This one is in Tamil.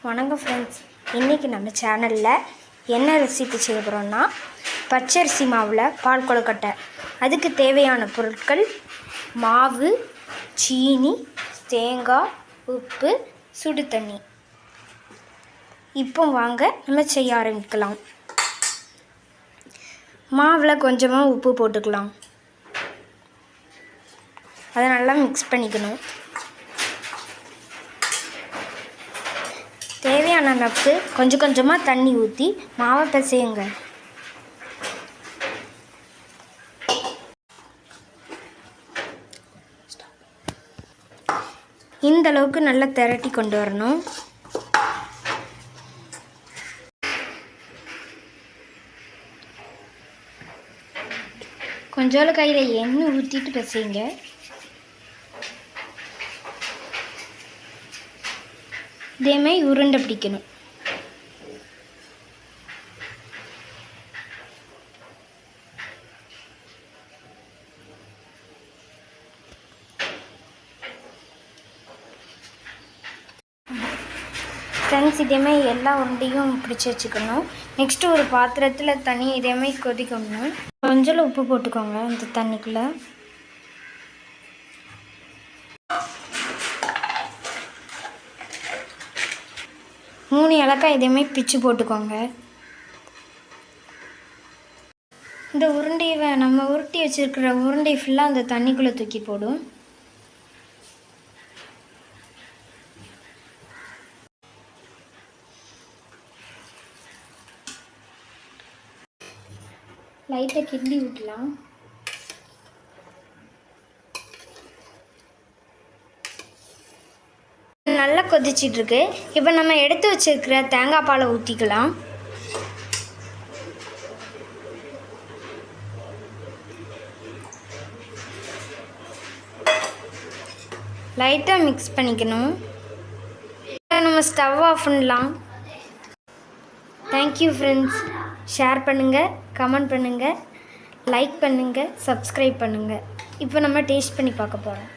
வணக்கம் ஃப்ரெண்ட்ஸ், இன்றைக்கி நம்ம சேனலில் என்ன ரெசிபி செய்ய போகிறோன்னா பச்சரிசி மாவில் பால் கொழுக்கட்டை. அதுக்கு தேவையான பொருட்கள் மாவு, சீனி, தேங்காய், உப்பு, சுடு தண்ணி. இப்போ வாங்க நம்ம செய்ய ஆரம்பிக்கலாம். மாவில் கொஞ்சமாக உப்பு போட்டுக்கலாம். அதை நல்லா மிக்ஸ் பண்ணிக்கணும். தேவையான அளவுக்கு கொஞ்சம் கொஞ்சமாக தண்ணி ஊற்றி மாவை பிசையுங்க. இந்த அளவுக்கு நல்லா திரட்டி கொண்டு வரணும். கொஞ்சோண்டு கையில் எண்ணெய் ஊற்றிட்டு பிசையுங்க. இதேமாதிரி உருண்டை பிடிக்கணும். ஃப்ரெண்ட்ஸ், இதேமாதிரி எல்லா உருண்டையும் பிடிச்சி வச்சுக்கணும். நெக்ஸ்ட்டு ஒரு பாத்திரத்தில் தண்ணி இதேமாதிரி கொதிக்கணும். கொஞ்சம் உப்பு போட்டுக்கோங்க அந்த தண்ணிக்குள்ளே. மூணு ஏலக்காய் இதேமாதிரி பிச்சு போட்டுக்கோங்க. இந்த உருண்டையை நம்ம உருட்டி வச்சுருக்கிற உருண்டை ஃபுல்லாக அந்த தண்ணிக்குள்ளே தூக்கி போடும். லைட்டாக கிண்டி விட்டுலாம். நல்லா கொதிச்சிட்ருக்கு. இப்போ நம்ம எடுத்து வச்சுருக்கிற தேங்காய் பாலை ஊற்றிக்கலாம். லைட்டாக மிக்ஸ் பண்ணிக்கணும். நம்ம ஸ்டவ் ஆஃப் பண்ணலாம். Thank you friends. ஷேர் பண்ணுங்கள், கமெண்ட் பண்ணுங்கள், லைக் பண்ணுங்கள், சப்ஸ்கிரைப் பண்ணுங்கள். இப்போ நம்ம டேஸ்ட் பண்ணி பார்க்க போகிறோம்.